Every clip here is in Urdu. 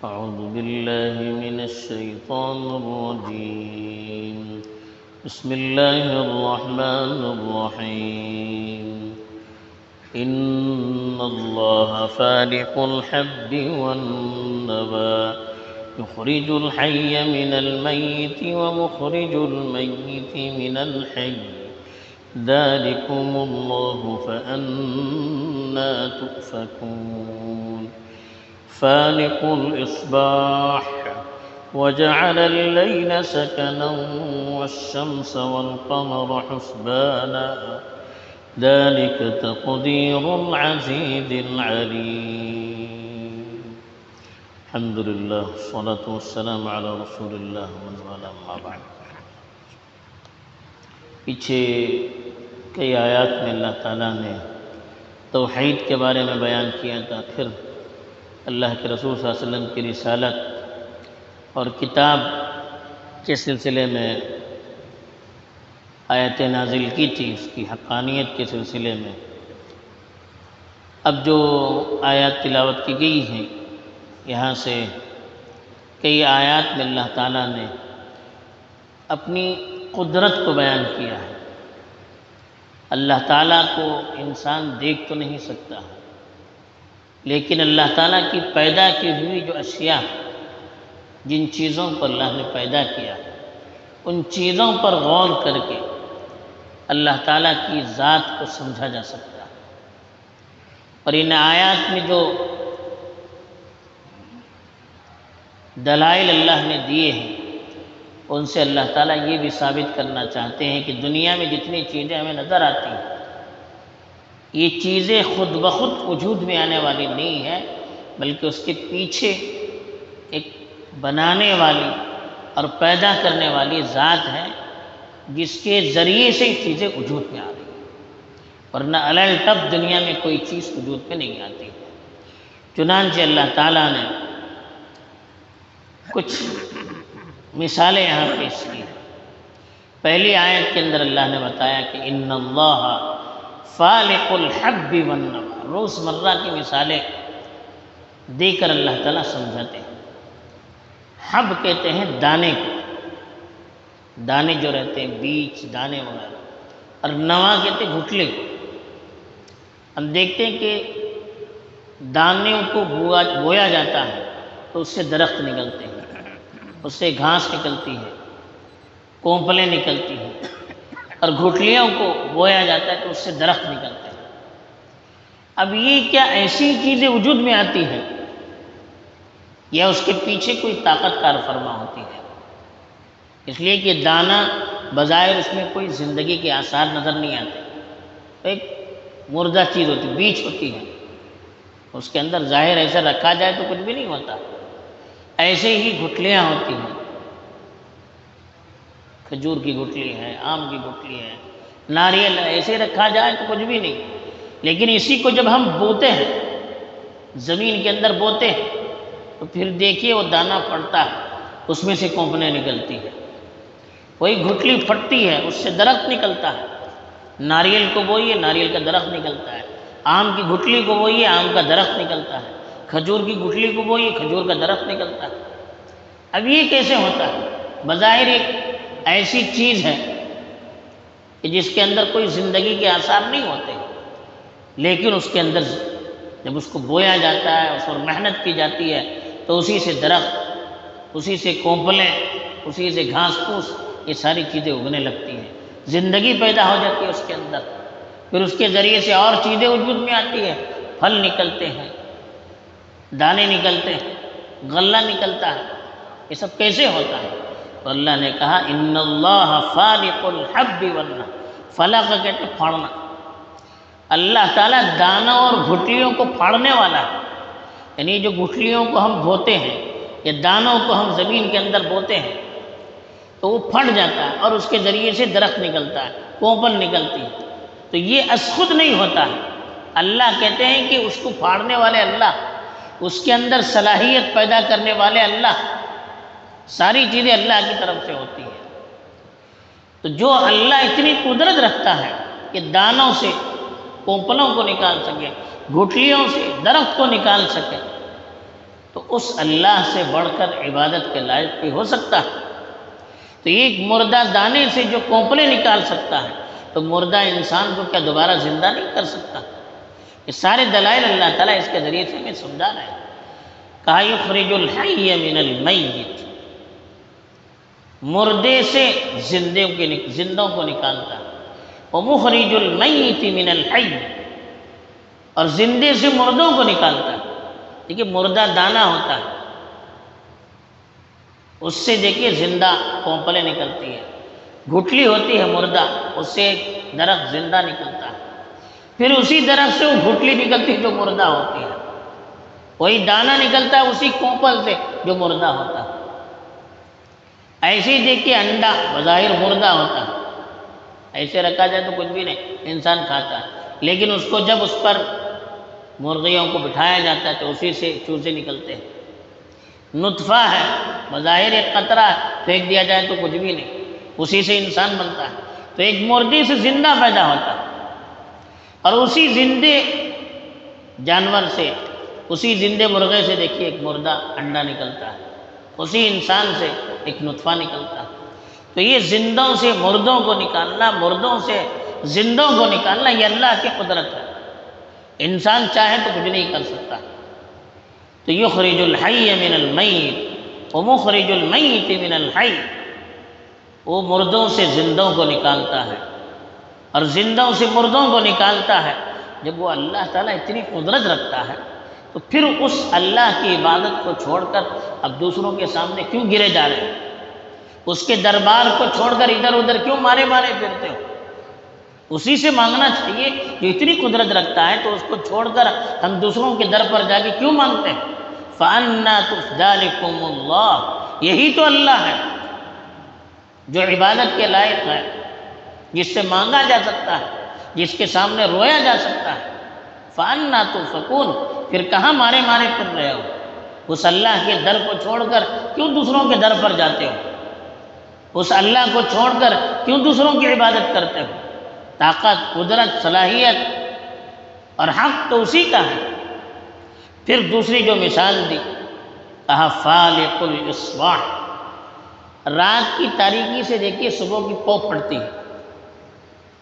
أعوذ بالله من الشيطان الرجيم. بسم الله الرحمن الرحيم. إن الله فالق الحب والنوى يخرج الحي من الميت ومخرج الميت من الحي ذلكم الله فأنى تؤفكون. فالق الإصباح وجعل الليل سكنا والشمس والقمر حسبانا ذلك تقدير العزيز العليم. الحمد لله والصلاة والسلام على رسول الله ومن والاه أما بعد. پیچھے کئی آیات میں اللہ تعالیٰ نے توحید کے بارے میں بیان کیا تھا، پھر اللہ کے رسول صلی اللہ علیہ وسلم کی رسالت اور کتاب کے سلسلے میں آیتیں نازل کی تھی، اس کی حقانیت کے سلسلے میں. اب جو آیات تلاوت کی گئی ہیں یہاں سے کئی آیات میں اللہ تعالیٰ نے اپنی قدرت کو بیان کیا ہے. اللہ تعالیٰ کو انسان دیکھ تو نہیں سکتا، لیکن اللہ تعالیٰ کی پیدا کی ہوئی جو اشیاء، جن چیزوں کو اللہ نے پیدا کیا، ان چیزوں پر غور کر کے اللہ تعالیٰ کی ذات کو سمجھا جا سکتا ہے. اور ان آیات میں جو دلائل اللہ نے دیے ہیں ان سے اللہ تعالیٰ یہ بھی ثابت کرنا چاہتے ہیں کہ دنیا میں جتنی چیزیں ہمیں نظر آتی ہیں یہ چیزیں خود بخود وجود میں آنے والی نہیں ہے، بلکہ اس کے پیچھے ایک بنانے والی اور پیدا کرنے والی ذات ہے جس کے ذریعے سے چیزیں وجود میں آ رہی ہیں، ورنہ الٹب دنیا میں کوئی چیز وجود میں نہیں آتی. چنانچہ اللہ تعالیٰ نے کچھ مثالیں یہاں پیش کی ہیں. پہلی آیت کے اندر اللہ نے بتایا کہ ان اللہ فالق الحب والنوى. روز مرہ کی مثالیں دے کر اللہ تعالیٰ سمجھاتے ہیں. حب کہتے ہیں دانے کو، دانے جو رہتے ہیں بیج دانے وغیرہ، اور نوا کہتے ہیں گھٹلے کو. ہم دیکھتے ہیں کہ دانے کو بویا جاتا ہے تو اس سے درخت نکلتے ہیں، اس سے گھاس نکلتی ہے، کونپلیں نکلتی ہیں، اور گھٹلیوں کو بویا جاتا ہے تو اس سے درخت نکلتے ہیں. اب یہ کیا ایسی چیزیں وجود میں آتی ہیں یا اس کے پیچھے کوئی طاقت کار فرما ہوتی ہے؟ اس لیے کہ دانہ بظاہر اس میں کوئی زندگی کے آثار نظر نہیں آتے، ایک مردہ چیز ہوتی، بیج ہوتی ہے، اس کے اندر ظاہر ایسا رکھا جائے تو کچھ بھی نہیں ہوتا. ایسے ہی گھٹلیاں ہوتی ہیں، کھجور کی گٹھلی ہے، آم کی گٹھلی ہے، ناریل ایسے رکھا جائے تو کچھ بھی نہیں. لیکن اسی کو جب ہم بوتے ہیں، زمین کے اندر بوتے ہیں، تو پھر دیکھیے وہ دانہ پڑتا ہے، اس میں سے کونپلیں نکلتی ہیں. وہی گھٹلی پھٹتی ہے، اس سے درخت نکلتا ہے. ناریل کو بوئیے، ناریل کا درخت نکلتا ہے. آم کی گٹھلی کو بوئیے، آم کا درخت نکلتا ہے. کھجور کی گٹھلی کو بوئیے، کھجور کا درخت نکلتا ہے. اب یہ کیسے ہوتا ہے؟ بظاہر ایک ایسی چیز ہے کہ جس کے اندر کوئی زندگی کے آثار نہیں ہوتے، لیکن اس کے اندر جب اس کو بویا جاتا ہے، اس پر محنت کی جاتی ہے، تو اسی سے درخت، اسی سے کونپلیں، اسی سے گھاس پھوس، یہ ساری چیزیں اگنے لگتی ہیں. زندگی پیدا ہو جاتی ہے اس کے اندر. پھر اس کے ذریعے سے اور چیزیں وجود میں آتی ہیں، پھل نکلتے ہیں، دانے نکلتے ہیں، غلہ نکلتا ہے. یہ سب کیسے ہوتا ہے؟ تو اللہ نے کہا ان اللہ فالق الحب والنوى. فلق کہتے پھاڑنا. اللہ تعالیٰ دانوں اور گھٹلیوں کو پھاڑنے والا ہے. یعنی جو گھٹلیوں کو ہم بوتے ہیں یا دانوں کو ہم زمین کے اندر بوتے ہیں تو وہ پھٹ جاتا ہے اور اس کے ذریعے سے درخت نکلتا ہے، کونپل نکلتی ہے. تو یہ از خود نہیں ہوتا ہے. اللہ کہتے ہیں کہ اس کو پھاڑنے والے اللہ، اس کے اندر صلاحیت پیدا کرنے والے اللہ، ساری چیزیں اللہ کی طرف سے ہوتی ہیں. تو جو اللہ اتنی قدرت رکھتا ہے کہ دانوں سے کونپلوں کو نکال سکے، گھٹلیوں سے درخت کو نکال سکے، تو اس اللہ سے بڑھ کر عبادت کے لائق کوئی ہو سکتا ہے؟ تو ایک مردہ دانے سے جو کونپلے نکال سکتا ہے تو مردہ انسان کو کیا دوبارہ زندہ نہیں کر سکتا؟ یہ سارے دلائل اللہ تعالیٰ اس کے ذریعے سے ہمیں سمجھا رہے ہیں۔ کہا یخرج الحی من المیت، مردے سے زندوں کو نکالتا ہے، ومخرج المیت من الحی، اور زندے سے مردوں کو نکالتا ہے۔ دیکھیے مردہ دانہ ہوتا ہے، اس سے دیکھیے زندہ کونپلیں نکلتی ہے، گھٹلی ہوتی ہے مردہ، اس سے ایک درخت زندہ نکلتا ہے، پھر اسی درخت سے وہ گھٹلی نکلتی ہے جو مردہ ہوتی ہے، وہی دانہ نکلتا ہے اسی کونپل سے جو مردہ ہوتا ہے۔ ایسے ہی دیکھیے انڈا بظاہر مردہ ہوتا ہے، ایسے رکھا جائے تو کچھ بھی نہیں، انسان کھاتا ہے، لیکن اس کو جب اس پر مرغیوں کو بٹھایا جاتا ہے تو اسی سے چوزے نکلتے ہیں۔ نطفہ ہے بظاہر ایک قطرہ پھینک دیا جائے تو کچھ بھی نہیں، اسی سے انسان بنتا ہے۔ تو ایک مردے سے زندہ پیدا ہوتا ہے، اور اسی زندے جانور سے، اسی زندے مرغے سے دیکھیے ایک مردہ انڈا نکلتا ہے، اسی انسان سے ایک نطفہ نکلتا ہے۔ تو یہ زندوں سے مردوں کو نکالنا، مردوں سے زندوں کو نکالنا، یہ اللہ کی قدرت ہے، انسان چاہے تو کچھ نہیں کر سکتا۔ تو یخرج الحی من المیت ومخرج المیت من الحی، وہ مردوں سے زندوں کو نکالتا ہے اور زندوں سے مردوں کو نکالتا ہے۔ جب وہ اللہ تعالیٰ اتنی قدرت رکھتا ہے تو پھر اس اللہ کی عبادت کو چھوڑ کر اب دوسروں کے سامنے کیوں گرے جا رہے ہیں؟ اس کے دربار کو چھوڑ کر ادھر ادھر کیوں مارے پھرتے ہو؟ اسی سے مانگنا چاہیے جو اتنی قدرت رکھتا ہے، تو اس کو چھوڑ کر ہم دوسروں کے در پر جا کے کیوں مانگتے ہیں؟ فَأَنَّا ذَلِكُمُ اللَّهُ، یہی تو اللہ ہے جو عبادت کے لائق ہے، جس سے مانگا جا سکتا ہے، جس کے سامنے رویا جا سکتا ہے۔ فَأَنَّا تُؤْفَكُونَ، پھر کہاں مارے پھر رہے ہو؟ اس اللہ کے در کو چھوڑ کر کیوں دوسروں کے در پر جاتے ہو؟ اس اللہ کو چھوڑ کر کیوں دوسروں کی عبادت کرتے ہو؟ طاقت، قدرت، صلاحیت اور حق تو اسی کا ہے۔ پھر دوسری جو مثال دی، کہا فالق الاصباح، رات کی تاریکی سے دیکھیے صبح کی پو پڑتی ہے،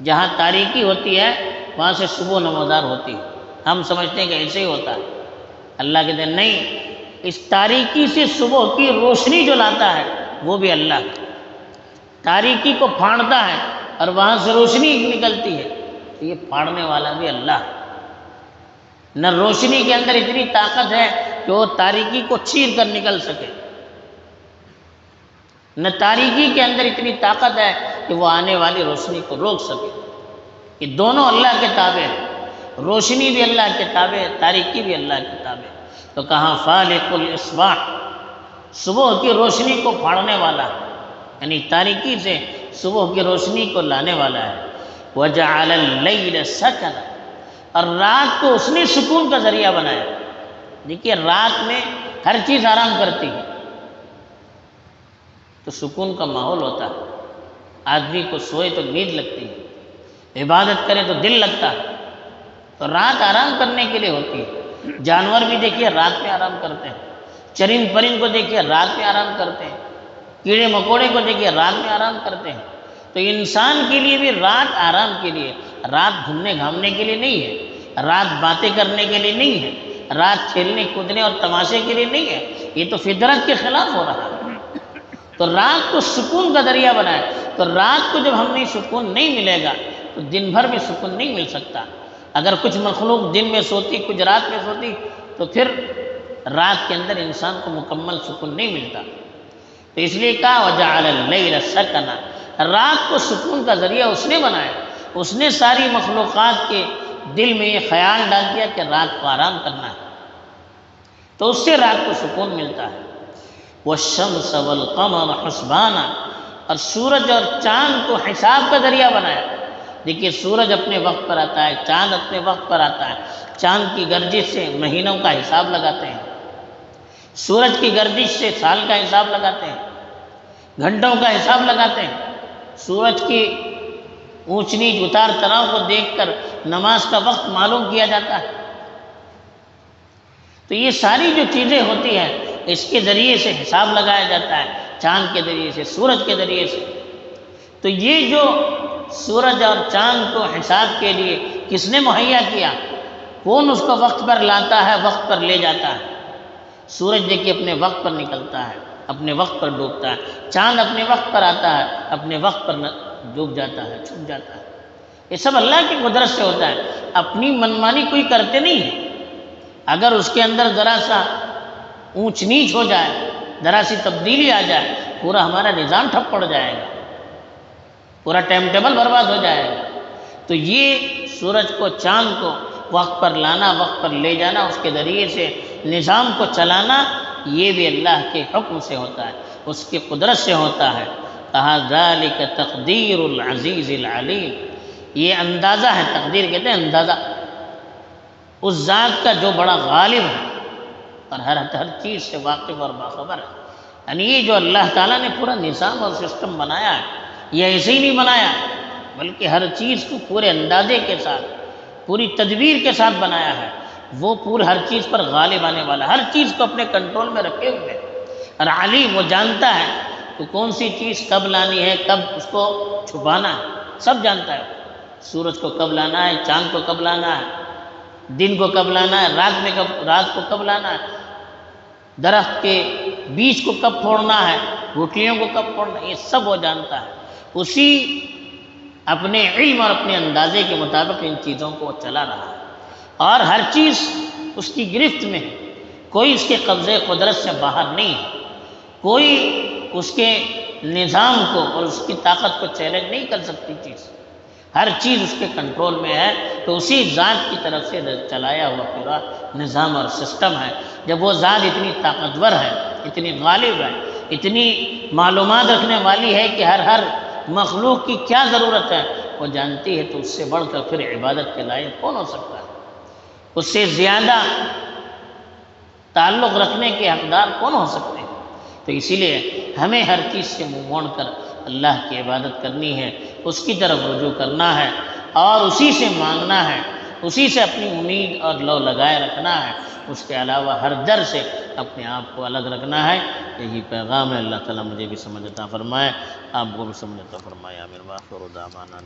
جہاں تاریکی ہوتی ہے وہاں سے صبح نمودار ہوتی ہے۔ ہم سمجھتے ہیں کہ ایسے ہی ہوتا ہے، اللہ کے دن نہیں، اس تاریکی سے صبح کی روشنی جو لاتا ہے وہ بھی اللہ ہے، تاریکی کو پھاڑتا ہے اور وہاں سے روشنی نکلتی ہے، تو یہ پھاڑنے والا بھی اللہ ہے۔ نہ روشنی کے اندر اتنی طاقت ہے کہ وہ تاریکی کو چیر کر نکل سکے، نہ تاریکی کے اندر اتنی طاقت ہے کہ وہ آنے والی روشنی کو روک سکے۔ یہ دونوں اللہ کے تابع ہیں، روشنی بھی اللہ کے تابع ہے، تاریکی بھی اللہ کے تابع ہے۔ تو کہاں فالق الاصباح، صبح کی روشنی کو پھاڑنے والا ہے، یعنی تاریکی سے صبح کی روشنی کو لانے والا ہے۔ وجعل اللیل سکنا، اور رات کو اس نے سکون کا ذریعہ بنایا۔ دیکھیے رات میں ہر چیز آرام کرتی ہے تو سکون کا ماحول ہوتا ہے، آدمی کو سوئے تو نیند لگتی ہے، عبادت کرے تو دل لگتا ہے، تو رات آرام کرنے کے لیے ہوتی ہے۔ جانور بھی دیکھیے رات میں آرام کرتے ہیں، چرند پرند کو دیکھیے رات میں آرام کرتے ہیں، کیڑے مکوڑے کو دیکھیے رات میں آرام کرتے ہیں۔ تو انسان کے لیے بھی رات آرام کے لیے، رات گھومنے گھامنے کے لیے نہیں ہے، رات باتیں کرنے کے لیے نہیں ہے، رات کھیلنے کودنے اور تماشے کے لیے نہیں ہے، یہ تو فطرت کے خلاف ہو رہا ہے۔ تو رات کو سکون کا ذریعہ بنائے، تو رات کو جب ہمیں سکون نہیں ملے گا تو دن بھر میں سکون نہیں مل سکتا۔ اگر کچھ مخلوق دن میں سوتی کچھ رات میں سوتی تو پھر رات کے اندر انسان کو مکمل سکون نہیں ملتا۔ تو اس لیے کہا وجعل اللیل سکنا، رات کو سکون کا ذریعہ اس نے بنایا، اس نے ساری مخلوقات کے دل میں یہ خیال ڈال دیا کہ رات کو آرام کرنا ہے، تو اس سے رات کو سکون ملتا ہے۔ والشمس والقمر حسبانا، اور سورج اور چاند کو حساب کا ذریعہ بنایا۔ دیکھیے سورج اپنے وقت پر آتا ہے، چاند اپنے وقت پر آتا ہے، چاند کی گردش سے مہینوں کا حساب لگاتے ہیں، سورج کی گردش سے سال کا حساب لگاتے ہیں، گھنٹوں کا حساب لگاتے ہیں، سورج کی اونچ نیچ اتار چڑھاؤ کو دیکھ کر نماز کا وقت معلوم کیا جاتا ہے۔ تو یہ ساری جو چیزیں ہوتی ہیں اس کے ذریعے سے حساب لگایا جاتا ہے، چاند کے ذریعے سے، سورج کے ذریعے سے۔ تو یہ جو سورج اور چاند کو حساب کے لیے کس نے مہیا کیا؟ کون اس کو وقت پر لاتا ہے، وقت پر لے جاتا ہے؟ سورج دیکھیے اپنے وقت پر نکلتا ہے، اپنے وقت پر ڈوبتا ہے، چاند اپنے وقت پر آتا ہے، اپنے وقت پر ڈوب جاتا ہے، چھپ جاتا ہے۔ یہ سب اللہ کی قدرت سے ہوتا ہے، اپنی منمانی کوئی کرتے نہیں ہے۔ اگر اس کے اندر ذرا سا اونچ نیچ ہو جائے، ذرا سی تبدیلی آ جائے، پورا ہمارا نظام ٹھپ پڑ جائے گا، پورا ٹائم ٹیبل برباد ہو جائے گا۔ تو یہ سورج کو، چاند کو وقت پر لانا، وقت پر لے جانا، اس کے ذریعے سے نظام کو چلانا، یہ بھی اللہ کے حکم سے ہوتا ہے، اس کی قدرت سے ہوتا ہے۔ کہا ذالک تقدیر العزیز العلیم، یہ اندازہ ہے، تقدیر کہتے ہیں اندازہ، اس ذات کا جو بڑا غالب ہے اور ہر چیز سے واقف اور باخبر ہے۔ یعنی یہ جو اللہ تعالیٰ نے پورا نظام اور سسٹم بنایا ہے، یہ ایسے ہی نہیں بنایا، بلکہ ہر چیز کو پورے اندازے کے ساتھ، پوری تدبیر کے ساتھ بنایا ہے۔ وہ پورے ہر چیز پر غالب آنے والا، ہر چیز کو اپنے کنٹرول میں رکھے ہوئے ہے۔ اور علیم، وہ جانتا ہے کہ کون سی چیز کب لانی ہے، کب اس کو چھپانا ہے، سب جانتا ہے۔ سورج کو کب لانا ہے، چاند کو کب لانا ہے، دن کو کب لانا ہے، رات کو کب لانا ہے، درخت کے بیج کو کب پھوڑنا ہے، گٹلیوں کو کب پھوڑنا ہے، یہ سب وہ جانتا ہے۔ اسی اپنے علم اور اپنے اندازے کے مطابق ان چیزوں کو چلا رہا ہے، اور ہر چیز اس کی گرفت میں ہے، کوئی اس کے قبضے قدرت سے باہر نہیں ہے، کوئی اس کے نظام کو اور اس کی طاقت کو چیلنج نہیں کر سکتی چیز، ہر چیز اس کے کنٹرول میں ہے۔ تو اسی ذات کی طرف سے چلایا ہوا پورا نظام اور سسٹم ہے۔ جب وہ ذات اتنی طاقتور ہے، اتنی غالب ہے، اتنی معلومات رکھنے والی ہے کہ ہر مخلوق کی کیا ضرورت ہے وہ جانتی ہے، تو اس سے بڑھ کر پھر عبادت کے لائق کون ہو سکتا ہے؟ اس سے زیادہ تعلق رکھنے کے حقدار کون ہو سکتے ہیں؟ تو اسی لیے ہمیں ہر چیز سے منہ موڑ کر اللہ کی عبادت کرنی ہے، اس کی طرف رجوع کرنا ہے، اور اسی سے مانگنا ہے، اسی سے اپنی امید اور لو لگائے رکھنا ہے۔ اس کے علاوہ ہر در سے اپنے آپ کو الگ رکھنا ہے۔ یہی پیغام ہے۔ اللہ تعالیٰ مجھے بھی سمجھ عطا فرمائے، آپ کو بھی سمجھ عطا فرمائے۔ آمین۔ وآخر دعوانا